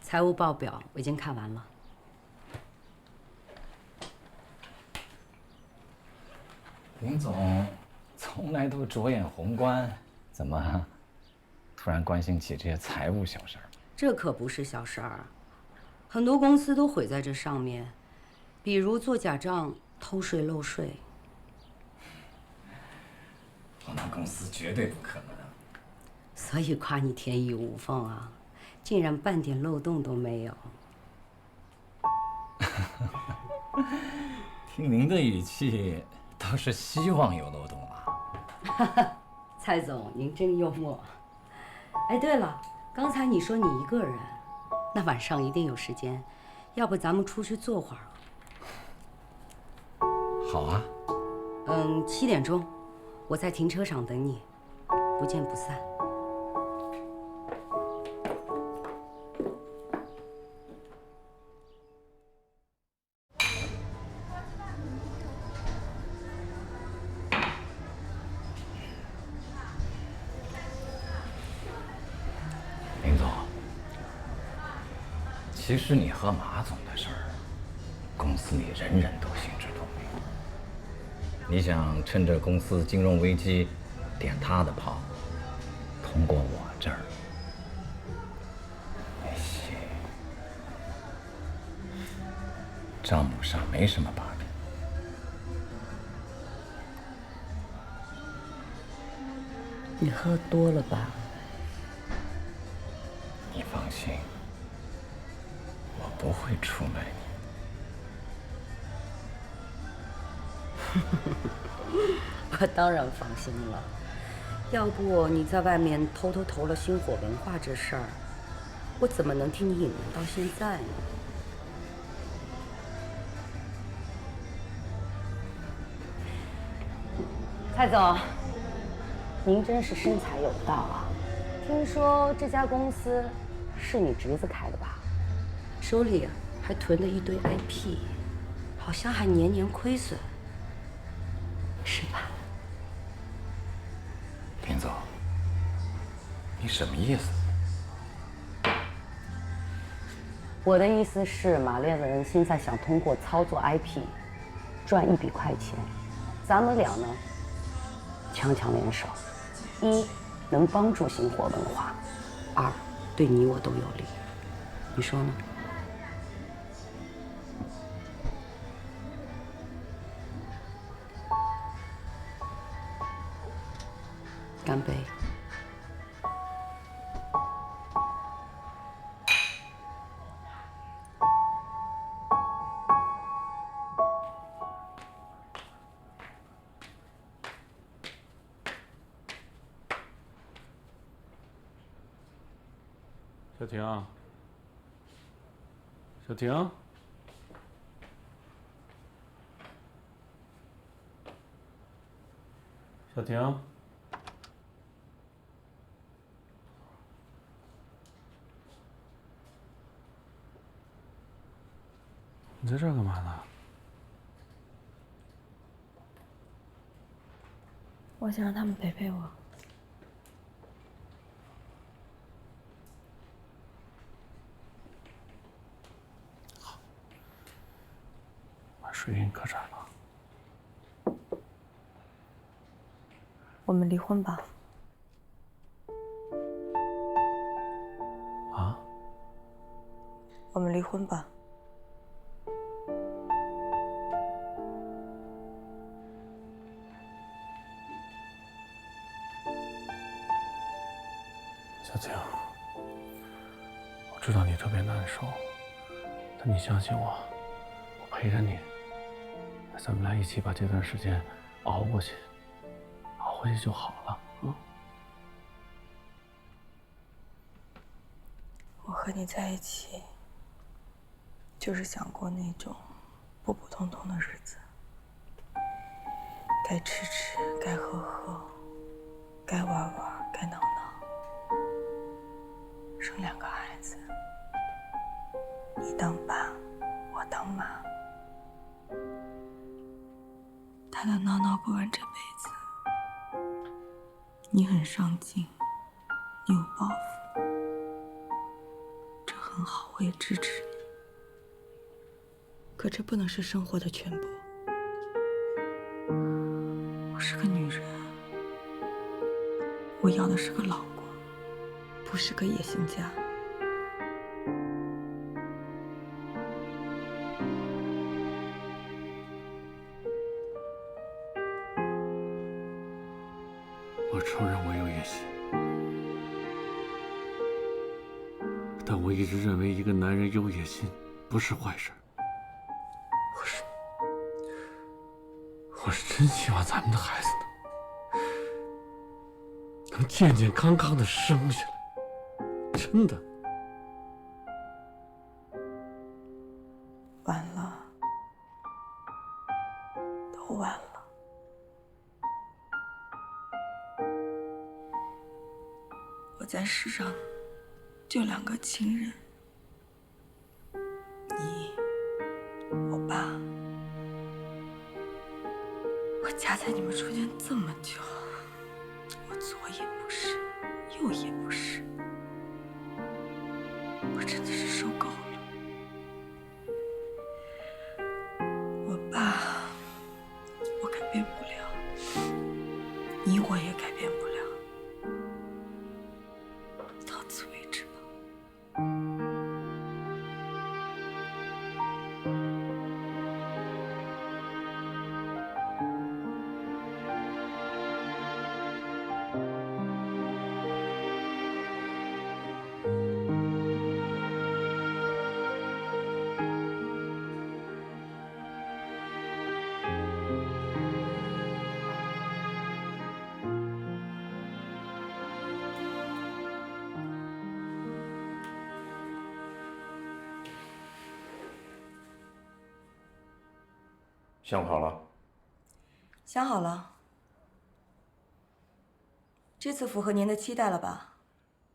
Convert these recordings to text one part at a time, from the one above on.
财务报表我已经看完了。林总从来都着眼宏观，怎么突然关心起这些财务小事儿？这可不是小事儿，很多公司都毁在这上面，比如做假账、偷税漏税。我们公司绝对不可能。所以夸你天衣无缝啊，竟然半点漏洞都没有。听您的语气，倒是希望有漏洞吧？蔡总，您真幽默。哎，对了，刚才你说你一个人，那晚上一定有时间，要不咱们出去坐会儿？好啊。7点钟，我在停车场等你，不见不散。林总，其实你和马总的事儿，公司里人人都心知肚明。你想趁着公司金融危机点他的炮，通过我这儿，没戏。账目上没什么把柄。你喝多了吧？你放心，我不会出卖你。我当然放心了，要不你在外面偷偷投了星火文化这事儿，我怎么能替你隐瞒到现在呢？蔡总，您真是生财有道啊！听说这家公司是你侄子开的吧？手里还囤了一堆 IP， 好像还年年亏损，是吧？林总，你什么意思？我的意思是，马列文现在想通过操作 IP 赚一笔快钱，咱们俩呢强强联手，一能帮助星火文化，二对你我都有利，你说呢？干杯！小婷，小婷，小婷，你在这儿干嘛呢？我想让他们陪陪我。把水给你搁这儿了。我们离婚吧。啊？我们离婚吧。小晴，我知道你特别难受，但你相信我，我陪着你。咱们俩一起把这段时间熬过去，熬过去就好了。我和你在一起，就是想过那种普普通通的日子，该吃吃，该喝喝，该玩玩，该闹闹。生2个孩子，你当爸，我当妈。打打闹闹过完这辈子，你很上进，你有抱负，这很很好，我也支持你。可这不能是生活的全部。我是个女人，我要的是个老公，不是个野心家。我承认我有野心，但我一直认为一个男人有野心不是坏事。我是真希望咱们的孩子能健健康康的生下来，真的。晚了，都晚了。我在世上就2个亲人，你，我爸。我夹在你们中间这么久，我左也不是，右也不是，我真的是受够了。我爸，我改变不了，你我也改变不了，到此为止吧。想好了？想好了，这次符合您的期待了吧？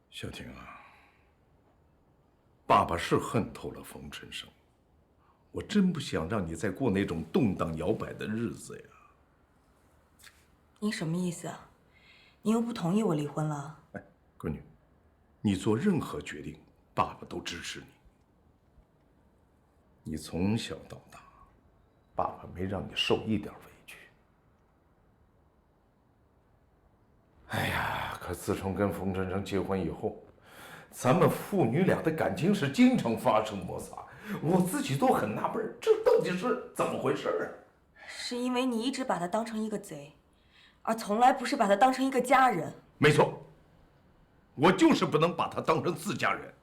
小婷啊，爸爸是恨透了冯晨生，我真不想让你再过那种动荡摇摆的日子呀。您什么意思啊？您又不同意我离婚了？哎，闺女，你做任何决定，爸爸都支持你。你从小到大，爸爸没让你受一点委屈。哎呀，可自从跟冯晨生结婚以后，咱们父女俩的感情是经常发生摩擦，我自己都很纳闷，这到底是怎么回事啊？是因为你一直把他当成一个贼，而从来不是把他当成一个家人。没错，我就是不能把他当成自家人，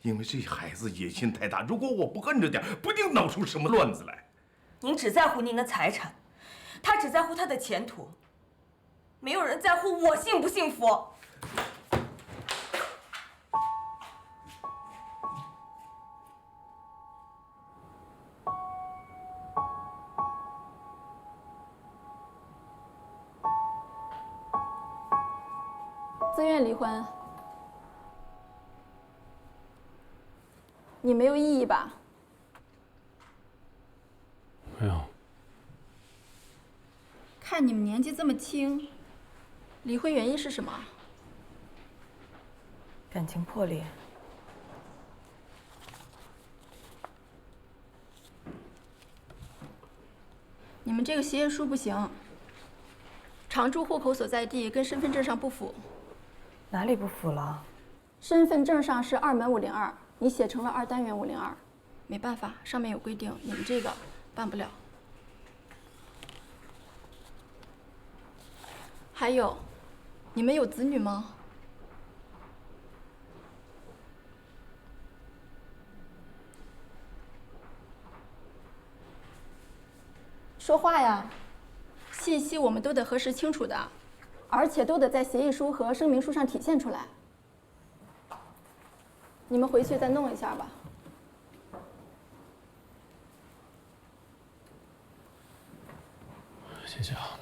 因为这孩子野心太大，如果我不摁着点，不定闹出什么乱子来。您只在乎您的财产，他只在乎他的前途，没有人在乎我幸不幸福。自愿离婚，你没有异议吧？没有。看你们年纪这么轻，离婚原因是什么？感情破裂。你们这个协议书不行，常住户口所在地跟身份证上不符。哪里不符了？身份证上是2门502，你写成了2单元502，没办法，上面有规定，你们这个办不了。还有，你们有子女吗？说话呀！信息我们都得核实清楚的，而且都得在协议书和声明书上体现出来。你们回去再弄一下吧。谢谢啊。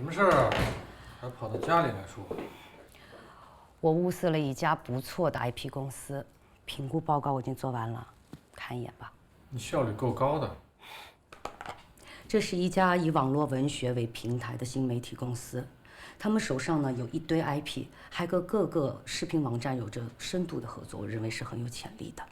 什么事儿啊？还跑到家里来说？我物色了一家不错的 IP 公司，评估报告我已经做完了，看一眼吧。你效率够高的。这是一家以网络文学为平台的新媒体公司，他们手上呢有一堆 IP， 还跟各个视频网站有着深度的合作，我认为是很有潜力的。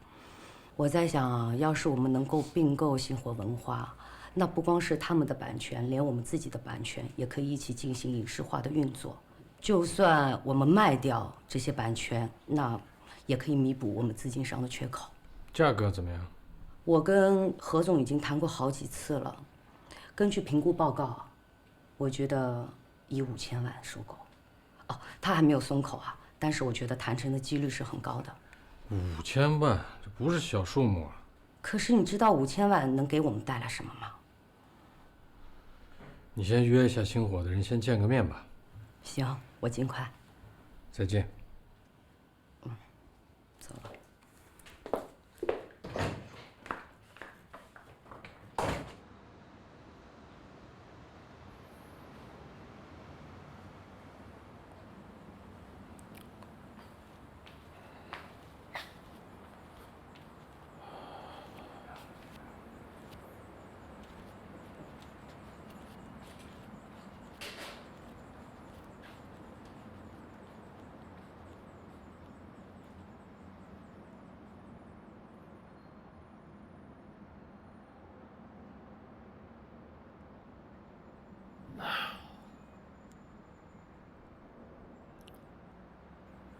我在想，要是我们能够并购星火文化，那不光是他们的版权，连我们自己的版权也可以一起进行影视化的运作。就算我们卖掉这些版权，那也可以弥补我们资金上的缺口。价格怎么样？我跟何总已经谈过好几次了，根据评估报告，我觉得以5000万收购。哦，他还没有松口啊，但是我觉得谈成的几率是很高的。5000万，这不是小数目啊。可是你知道5000万能给我们带来什么吗？你先约一下星火的人，先见个面吧。行，我尽快。再见。走了。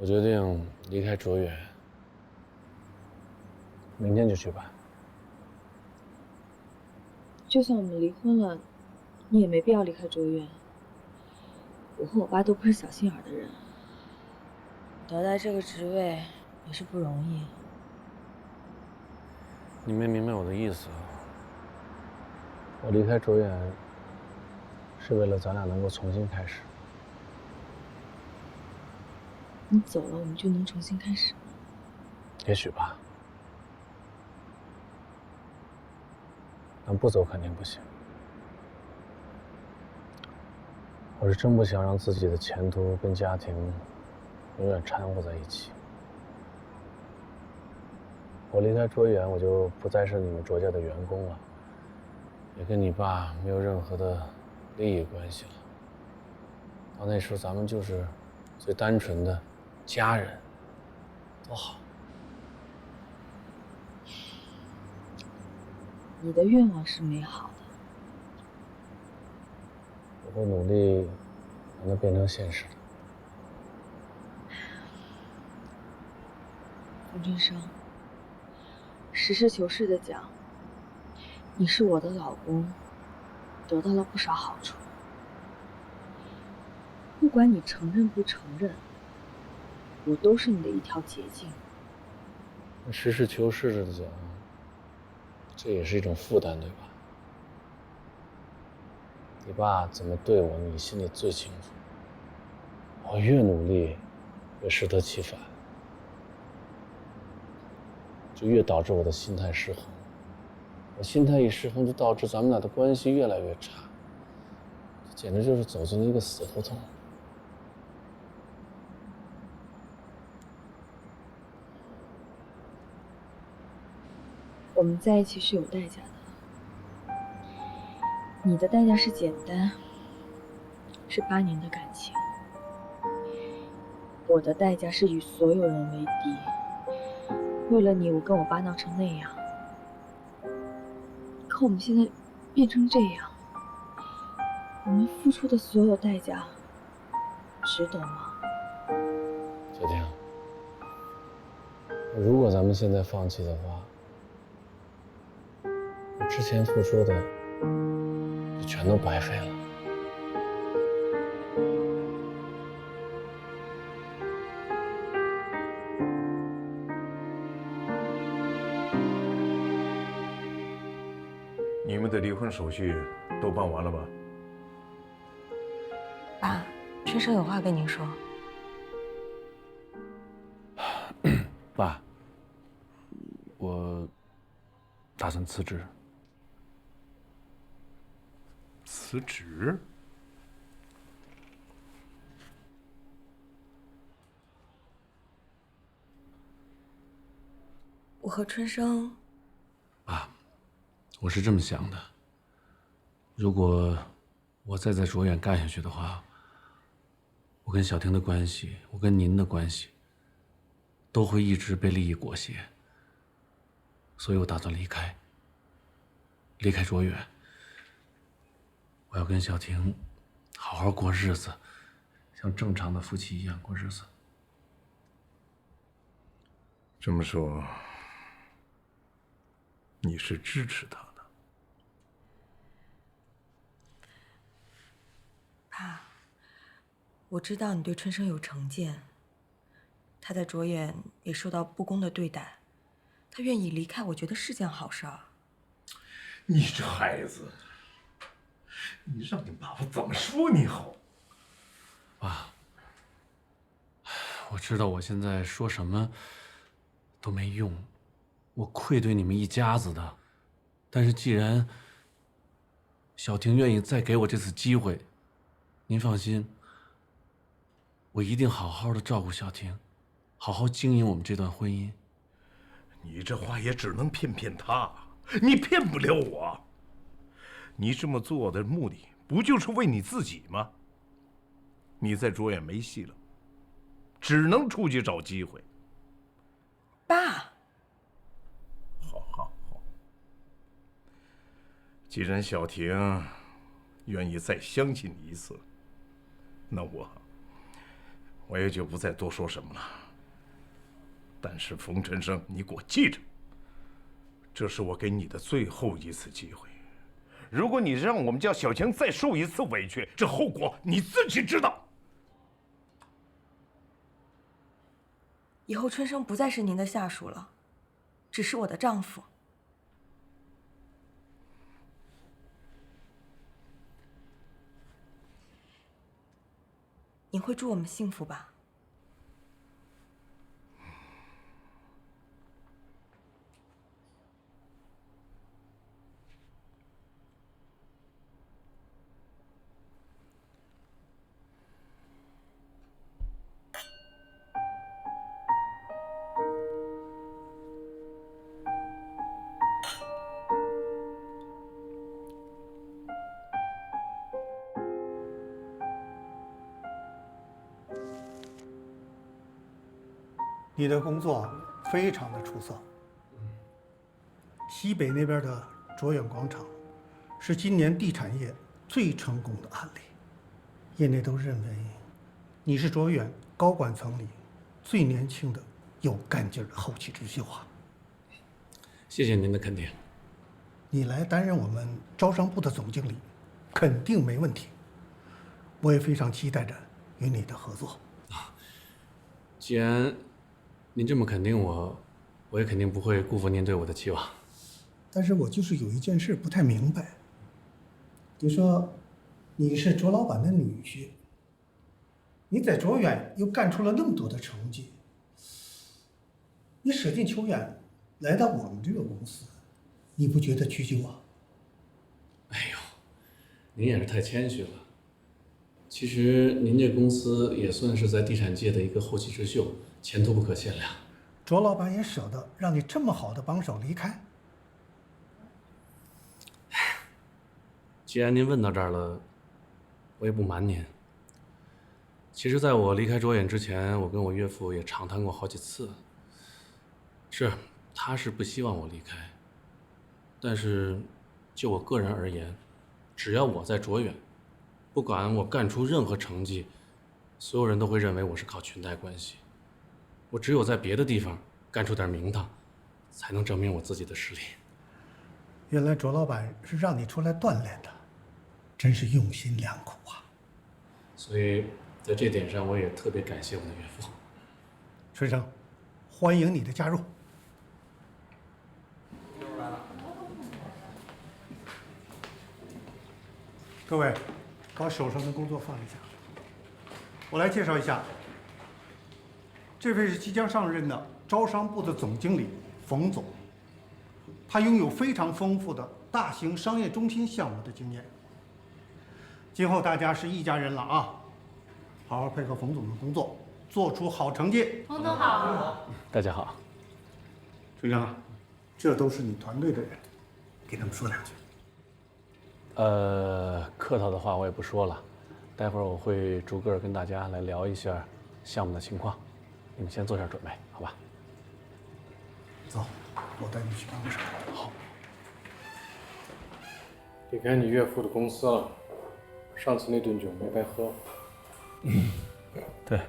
我决定离开卓远，明天就去办。就算我们离婚了，你也没必要离开卓远。我和我爸都不是小心眼的人，得到这个职位也是不容易。你没明白我的意思。我离开卓远，是为了咱俩能够重新开始。你走了，我们就能重新开始吗？也许吧，但不走肯定不行。我是真不想让自己的前途跟家庭永远掺和在一起。我离开卓远，我就不再是你们卓家的员工了，也跟你爸没有任何的利益关系了。到那时候，咱们就是最单纯的家人，多好。你的愿望是美好的，我会努力让它变成现实的。冯振生，实事求是的讲，你是我的老公，得到了不少好处。不管你承认不承认，我都是你的一条捷径。实事求是的讲，这也是一种负担，对吧？你爸怎么对我，你心里最清楚。我越努力，越适得其反，就越导致我的心态失衡。我心态一失衡，就导致咱们俩的关系越来越差，这简直就是走进了一个死胡同。我们在一起是有代价的，你的代价是简单，是8年的感情；我的代价是与所有人为敌。为了你，我跟我爸闹成那样，可我们现在变成这样，我们付出的所有代价，值得吗？小婷，如果咱们现在放弃的话，我之前付出的就全都白费了。你们的离婚手续都办完了吧？爸，春生有话跟您说。爸，我打算辞职。辞职？我和春生，爸，我是这么想的，如果我再在卓远干下去的话，我跟小婷的关系，我跟您的关系，都会一直被利益裹挟，所以我打算离开卓远。我要跟小婷好好过日子，像正常的夫妻一样过日子。这么说，你是支持他的？爸，我知道你对春生有成见，他在卓远也受到不公的对待，他愿意离开，我觉得是件好事儿。你这孩子，你让你爸爸怎么说你好？爸，我知道我现在说什么都没用，我愧对你们一家子的。但是既然小婷愿意再给我这次机会，您放心，我一定好好的照顾小婷，好好经营我们这段婚姻。你这话也只能骗骗他，你骗不了我。你这么做的目的不就是为你自己吗？你在卓远没戏了，只能出去找机会。爸，好，既然小婷愿意再相信你一次，那我也就不再多说什么了。但是冯晨生，你给我记着，这是我给你的最后一次机会。如果你让我们家小晴再受一次委屈，这后果你自己知道。以后春生不再是您的下属了，只是我的丈夫。你会祝我们幸福吧？你的工作非常的出色。西北那边的卓远广场是今年地产业最成功的案例，业内都认为你是卓远高管层里最年轻的、有干劲儿的后起之秀啊！谢谢您的肯定。你来担任我们招商部的总经理，肯定没问题。我也非常期待着与你的合作。既然您这么肯定我，我也肯定不会辜负您对我的期望。但是我就是有一件事不太明白。你说你是卓老板的女婿，你在卓远又干出了那么多的成绩，你舍近求远来到我们这个公司，你不觉得屈就啊？哎呦，您也是太谦虚了。其实您这公司也算是在地产界的一个后起之秀，前途不可限量。卓老板也舍得让你这么好的帮手离开。既然您问到这儿了，我也不瞒您。其实，在我离开卓远之前，我跟我岳父也长谈过好几次。是，他是不希望我离开，但是就我个人而言，只要我在卓远，不管我干出任何成绩，所有人都会认为我是靠裙带关系。我只有在别的地方干出点名堂，才能证明我自己的实力。原来卓老板是让你出来锻炼的，真是用心良苦啊！所以在这点上，我也特别感谢我的岳父。春生，欢迎你的加入。各位，把手上的工作放一下，我来介绍一下，这位是即将上任的招商部的总经理冯总，他拥有非常丰富的大型商业中心项目的经验。今后大家是一家人了啊，好好配合冯总的工作，做出好成绩。冯总好。大家好。村长啊，这都是你团队的人，给他们说两句。客套的话我也不说了，待会儿我会逐个跟大家来聊一下项目的情况，你们先做下准备，好吧？走，我带你去办公室。好。离开你岳父的公司了，上次那顿酒没白喝。对，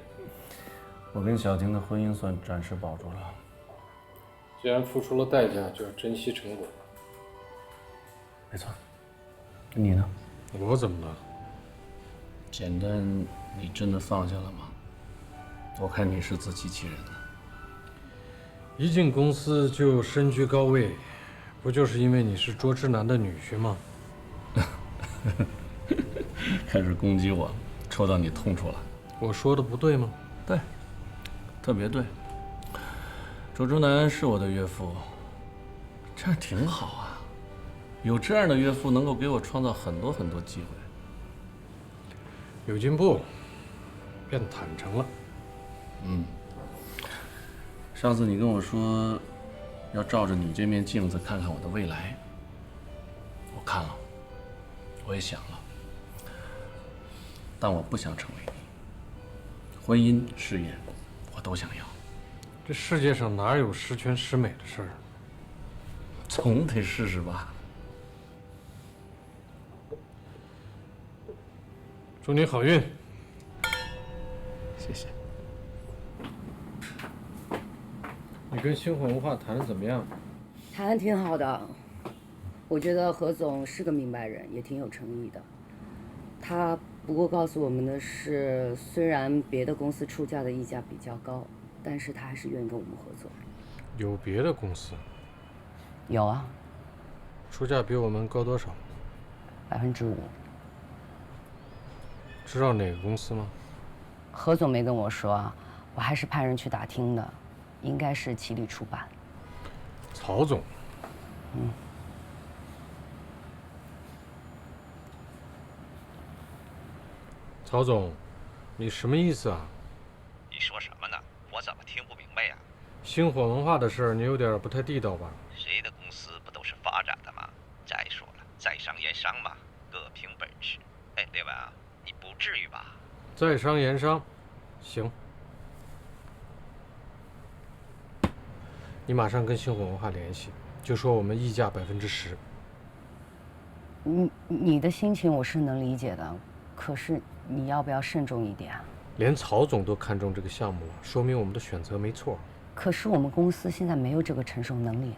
我跟小婷的婚姻算暂时保住了。既然付出了代价，就要珍惜成果。没错。你呢？我怎么了？简单，你真的放下了吗？我看你是自欺欺人呢。一进公司就身居高位，不就是因为你是卓之南的女婿吗？开始攻击我，戳到你痛处了。我说的不对吗？对，特别对。卓之南是我的岳父，这样挺好啊。有这样的岳父，能够给我创造很多很多机会。有进步，变坦诚了。上次你跟我说，要照着你这面镜子看看我的未来。我看了，我也想了，但我不想成为你。婚姻、事业，我都想要。这世界上哪有十全十美的事儿？总得试试吧。祝你好运。谢谢。你跟星火文化谈得怎么样？谈得挺好的，我觉得何总是个明白人，也挺有诚意的。他不过告诉我们的是，虽然别的公司出价的溢价比较高，但是他还是愿意跟我们合作。有别的公司？有啊，出价比我们高多少5%。知道哪个公司吗？何总没跟我说啊，我还是派人去打听的，应该是齐力出版。曹总。曹总，你什么意思啊？你说什么呢？我怎么听不明白呀？星火文化的事儿，你有点不太地道吧？谁的公司不都是发展的吗？再说了，在商言商嘛，各凭本事。哎，列文啊，你不至于吧？在商言商，行。你马上跟星火文化联系，就说我们溢价10%。你的心情我是能理解的，可是你要不要慎重一点啊？连曹总都看中这个项目了，说明我们的选择没错。可是我们公司现在没有这个承受能力，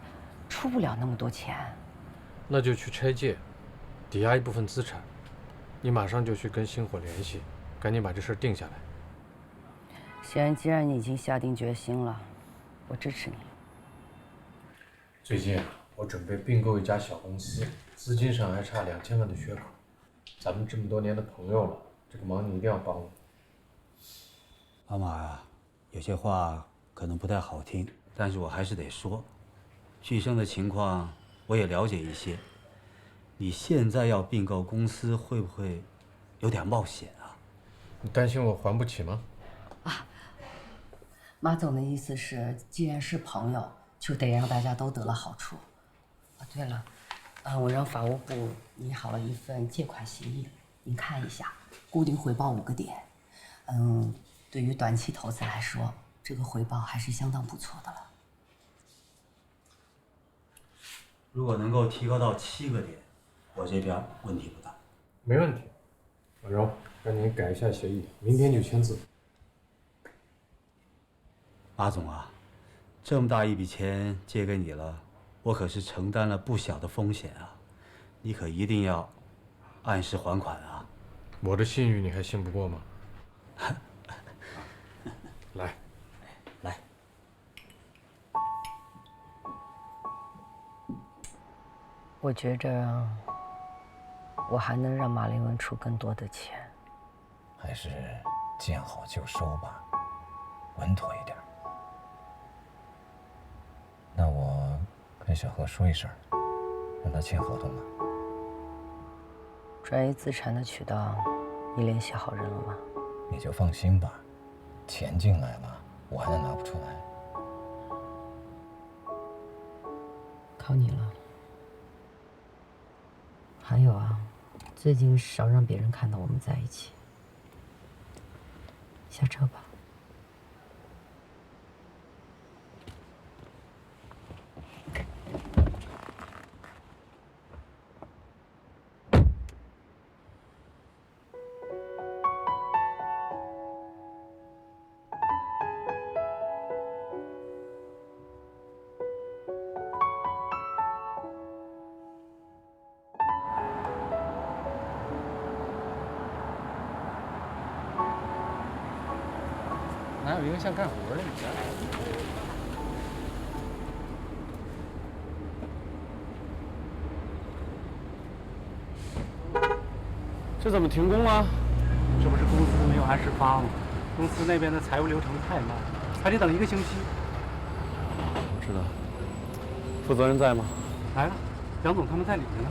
出不了那么多钱。那就去拆借，抵押一部分资产。你马上就去跟星火联系，赶紧把这事儿定下来。既然你已经下定决心了，我支持你。最近我准备并购一家小公司，资金上还差2000万的缺口。咱们这么多年的朋友了，这个忙你一定要帮我。老马啊，有些话可能不太好听，但是我还是得说。旭升的情况我也了解一些，你现在要并购公司，会不会有点冒险啊？你担心我还不起吗？马总的意思是，既然是朋友，就得让大家都得了好处。对了，我让法务部拟好了一份借款协议，您看一下，固定回报5个点。对于短期投资来说，这个回报还是相当不错的了。如果能够提高到7个点，我这边问题不大。没问题。婉柔，让您改一下协议，明天就签字。马总啊，这么大一笔钱借给你了，我可是承担了不小的风险啊，你可一定要按时还款啊。我的信誉你还信不过吗？来，来，我觉着我还能让马凌文出更多的钱。还是见好就收吧，稳妥一点。那我跟小何说一声，让他签合同吧。转移资产的渠道，你联系好人了吗？你就放心吧，钱进来了，我还能拿不出来？靠你了。还有啊，最近少让别人看到我们在一起。下车吧。哪有一个像干活的女的？这怎么停工啊？这不是公司没有按时发吗？公司那边的财务流程太慢，还得等1个星期。我知道。负责人在吗？来了，杨总他们在里面呢。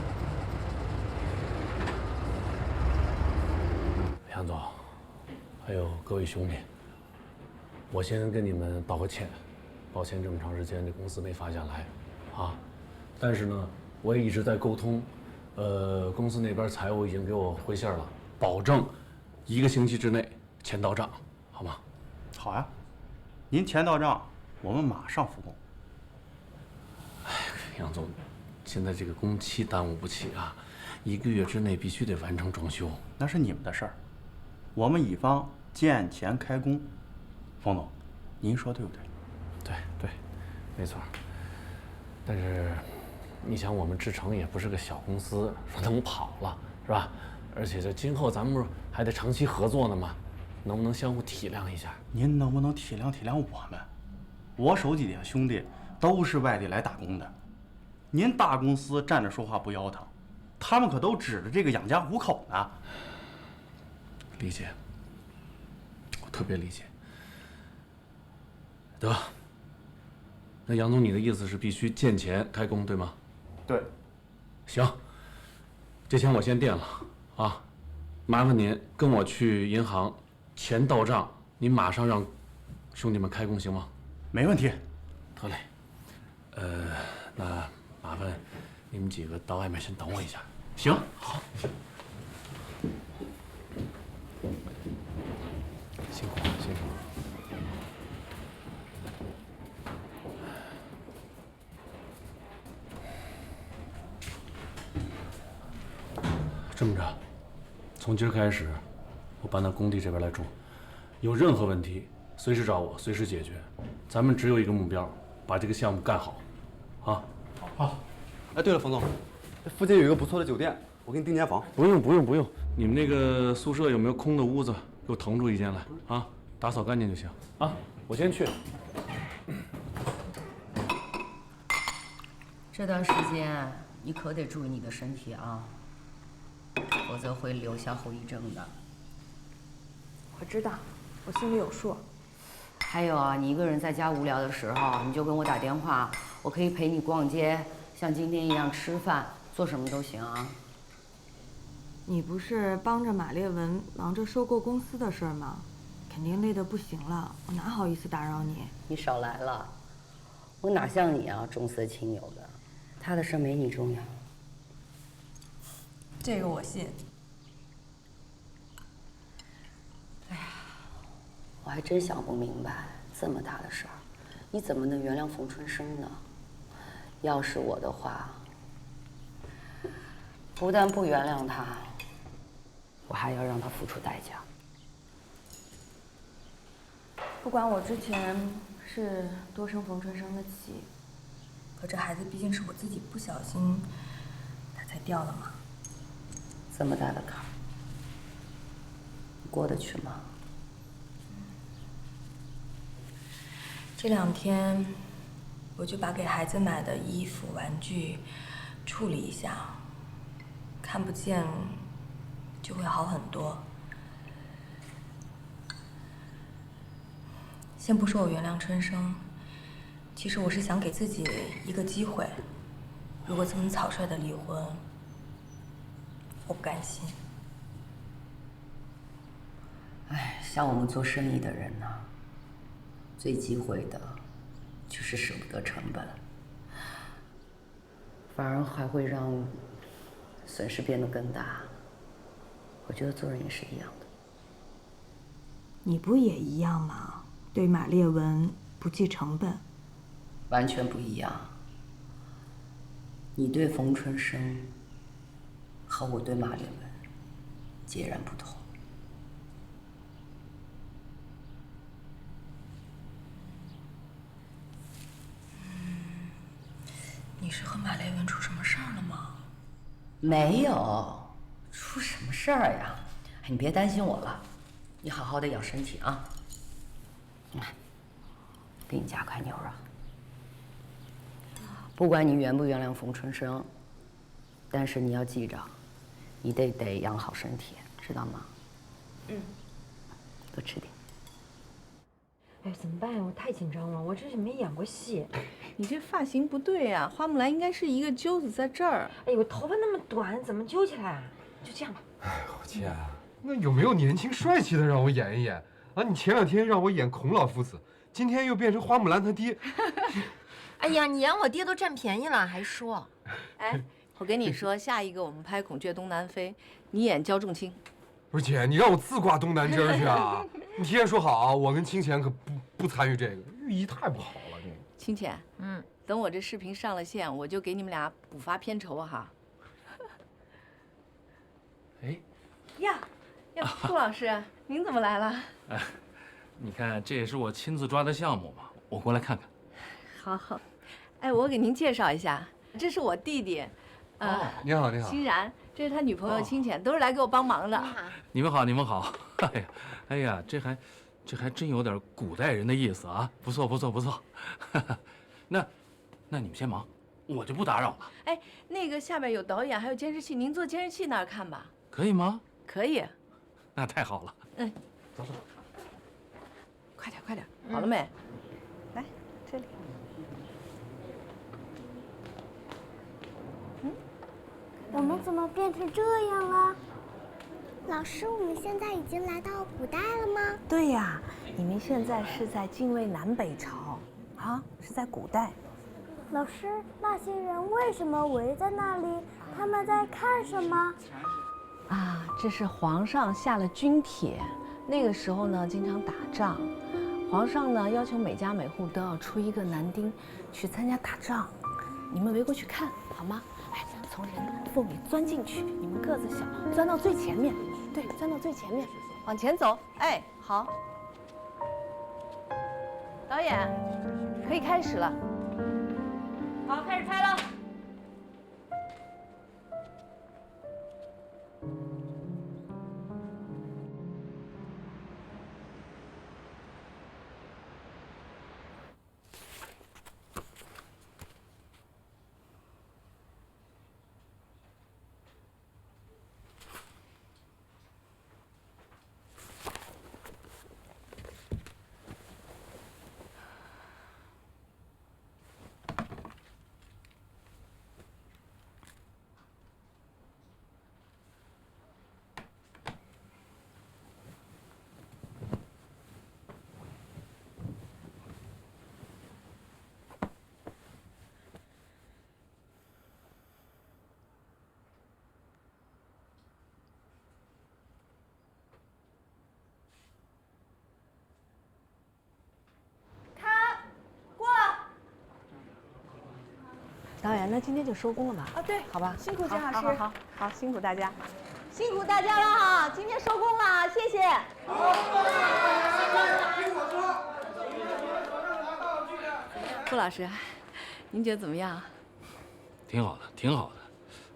杨总，还有各位兄弟，我先跟你们道个歉，抱歉这么长时间这公司没发下来，啊，但是呢，我也一直在沟通，公司那边财务已经给我回信了，保证1个星期之内钱到账，好吗？好呀，您钱到账，我们马上复工。哎，杨总，现在这个工期耽误不起啊，1个月之内必须得完成装修。那是你们的事儿，我们乙方见钱开工。冯总，您说对不对？对，没错。但是，你想，我们志成也不是个小公司，说能跑了是吧？而且这今后咱们还得长期合作呢嘛，能不能相互体谅一下？您能不能体谅体谅我们？我手底下兄弟都是外地来打工的，您大公司站着说话不腰疼，他们可都指着这个养家糊口呢。理解，我特别理解。得，那杨总，你的意思是必须见钱开工，对吗？对。行，这钱我先垫了啊，麻烦您跟我去银行，钱到账，您马上让兄弟们开工，行吗？没问题。得嘞，那麻烦你们几个到外面先等我一下。行，好。辛苦了，辛苦了。这么着，从今儿开始，我搬到工地这边来住，有任何问题随时找我，随时解决。咱们只有一个目标，把这个项目干好，啊？好。哎，对了，冯总，这附近有一个不错的酒店，我给你订间房。不用，你们那个宿舍有没有空的屋子？给我腾出一间来啊，打扫干净就行啊。我先去。这段时间你可得注意你的身体啊，否则会留下后遗症的。我知道，我心里有数。还有啊，你一个人在家无聊的时候，你就跟我打电话，我可以陪你逛街，像今天一样吃饭，做什么都行啊。你不是帮着马烈文忙着收购公司的事儿吗？肯定累得不行了，我哪好意思打扰你？你少来了，我哪像你啊，重色轻友的，他的事没你重要。这个我信。哎呀，我还真想不明白，这么大的事儿，你怎么能原谅冯春生呢？要是我的话，不但不原谅他，我还要让他付出代价。不管我之前是多生冯春生的气，可这孩子毕竟是我自己不小心，他才掉的嘛。这么大的坎儿，你过得去吗？这2天，我就把给孩子买的衣服、玩具处理一下，看不见就会好很多。先不说我原谅春生，其实我是想给自己一个机会。如果这么草率的离婚，我不甘心。哎，像我们做生意的人呐，最忌讳的就是舍不得成本。反而还会让损失变得更大。我觉得做人也是一样的。你不也一样吗？对马列文不计成本。完全不一样。你对冯春生和我对马列文截然不同。你是和马列文出什么事儿了吗？没有，出什么事儿呀？哎，你别担心我了，你好好的养身体啊。给你加块牛肉。不管你原不原谅冯春生，但是你要记着，你得养好身体，知道吗？多吃点。哎，怎么办呀？我太紧张了，我这是没演过戏。你这发型不对呀，花木兰应该是一个揪子在这儿。哎，我头发那么短，怎么揪起来？就这样吧。哎，我姐，那有没有年轻帅气的让我演一演啊？你前2天让我演孔老夫子，今天又变成花木兰他爹。哎呀，你演我爹都占便宜了，还说。哎，我跟你说，下一个我们拍《孔雀东南飞》，你演焦仲卿。不是姐，你让我自挂东南枝去啊？你提前说好啊，我跟清浅可不参与这个，寓意太不好了。这个清浅，等我这视频上了线，我就给你们俩补发片酬哈。哎，呀，顾老师，您怎么来了？你看，这也是我亲自抓的项目嘛，我过来看看。好好，哎，我给您介绍一下，这是我弟弟，你好，你好，欣然，这是他女朋友清浅，都是来给我帮忙的。你们好，你们好。哎呀，这还真有点古代人的意思啊，不错不错不错。那你们先忙，我就不打扰了。哎，那个下边有导演，还有监视器，您坐监视器那儿看吧。可以吗？可以。那太好了。走。快点快点，好了没？来这里。我们怎么变成这样了？老师，我们现在已经来到古代了吗？对呀，你们现在是在晋魏南北朝，啊，是在古代。老师，那些人为什么围在那里？他们在看什么？啊，这是皇上下了军帖，那个时候呢，经常打仗，皇上呢要求每家每户都要出一个男丁去参加打仗，你们围过去看好吗？哎，从人缝里钻进去，你们个子小，钻到最前面，对，钻到最前面，往前走。哎，好。导演，可以开始了。好，开始拍了。导演，那今天就收工了吧？啊，对，好吧，辛苦金老师，好，辛苦大家，辛苦大家了哈，今天收工了，谢谢。顾老师，您觉得怎么样？挺好的，挺好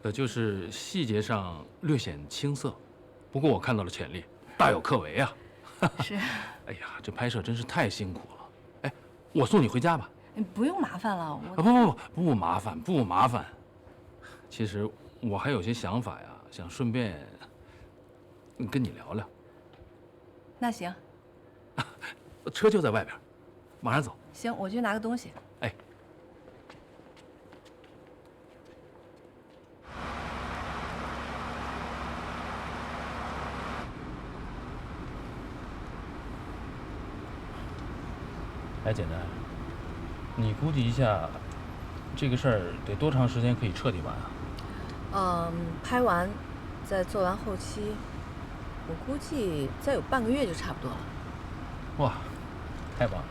的。就是细节上略显青涩，不过我看到了潜力，大有可为啊。是。哎呀，这拍摄真是太辛苦了。哎，我送你回家吧。不用麻烦了，不麻烦，不麻烦。其实我还有些想法呀，想顺便跟你聊聊。那行，车就在外边，马上走。行，我去拿个东西。哎。哎，简单。你估计一下，这个事儿得多长时间可以彻底完啊？拍完，再做完后期，我估计再有半个月就差不多了。哇，太棒了！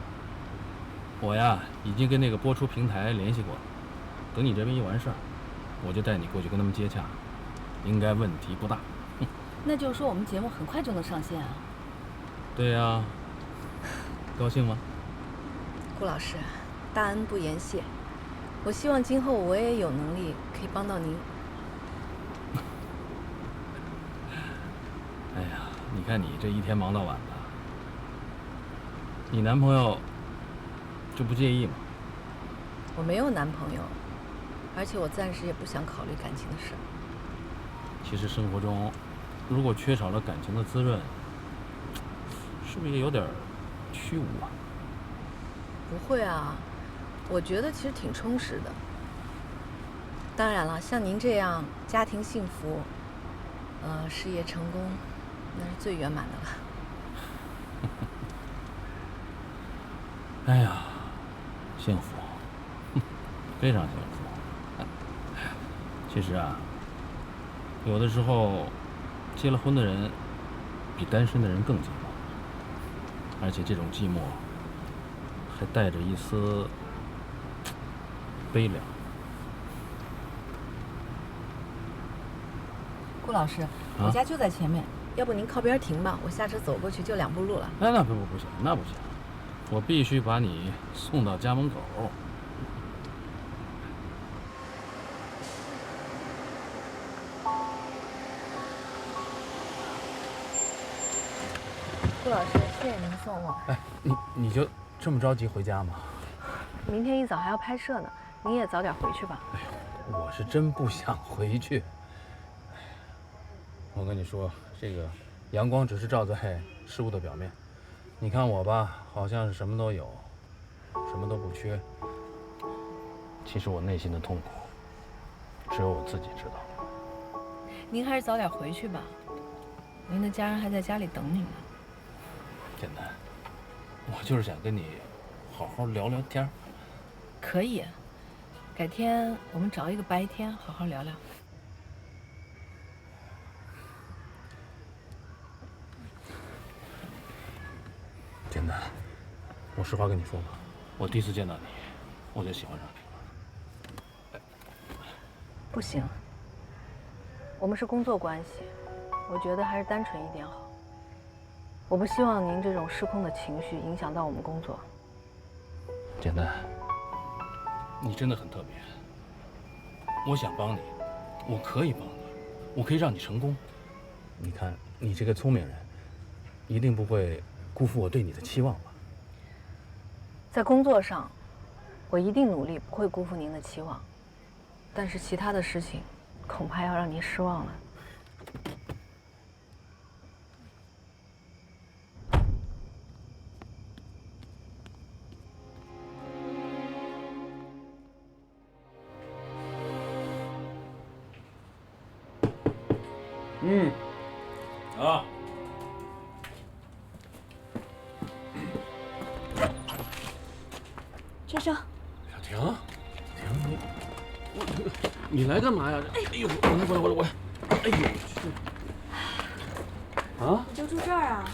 我呀，已经跟那个播出平台联系过了，等你这边一完事儿，我就带你过去跟他们接洽，应该问题不大。那就是说我们节目很快就能上线啊？对呀，高兴吗？顾老师，大恩不言谢。我希望今后我也有能力可以帮到您。哎呀，你看你这一天忙到晚的，你男朋友就不介意吗？我没有男朋友，而且我暂时也不想考虑感情的事。其实生活中，如果缺少了感情的滋润，是不是也有点虚无啊？不会啊，我觉得其实挺充实的。当然了，像您这样家庭幸福，事业成功，那是最圆满的了。哎呀，幸福，非常幸福。其实啊，有的时候，结了婚的人比单身的人更寂寞，而且这种寂寞还带着一丝悲凉。顾老师，我家就在前面，要不您靠边停吧，我下车走过去就2步路了。那不行，那不行，我必须把你送到家门口。顾老师，谢谢您送我。哎，你就这么着急回家吗？明天一早还要拍摄呢，您也早点回去吧。哎呦，我是真不想回去。我跟你说，这个阳光只是照在事物的表面。你看我吧，好像是什么都有，什么都不缺。其实我内心的痛苦，只有我自己知道。您还是早点回去吧，您的家人还在家里等你呢。简单，我就是想跟你好好聊聊天。可以，改天我们找一个白天好好聊聊。简单，我实话跟你说吧，我第一次见到你，我就喜欢上你了。不行，我们是工作关系，我觉得还是单纯一点好。我不希望您这种失控的情绪影响到我们工作。简单，你真的很特别。我想帮你，我可以帮你，我可以让你成功。你看，你这个聪明人，一定不会辜负我对你的期望吧？在工作上，我一定努力，不会辜负您的期望。但是其他的事情，恐怕要让您失望了。啊。先生，小婷，你来干嘛呀？哎呦，我来，哎呦我去！啊？你就住这儿啊？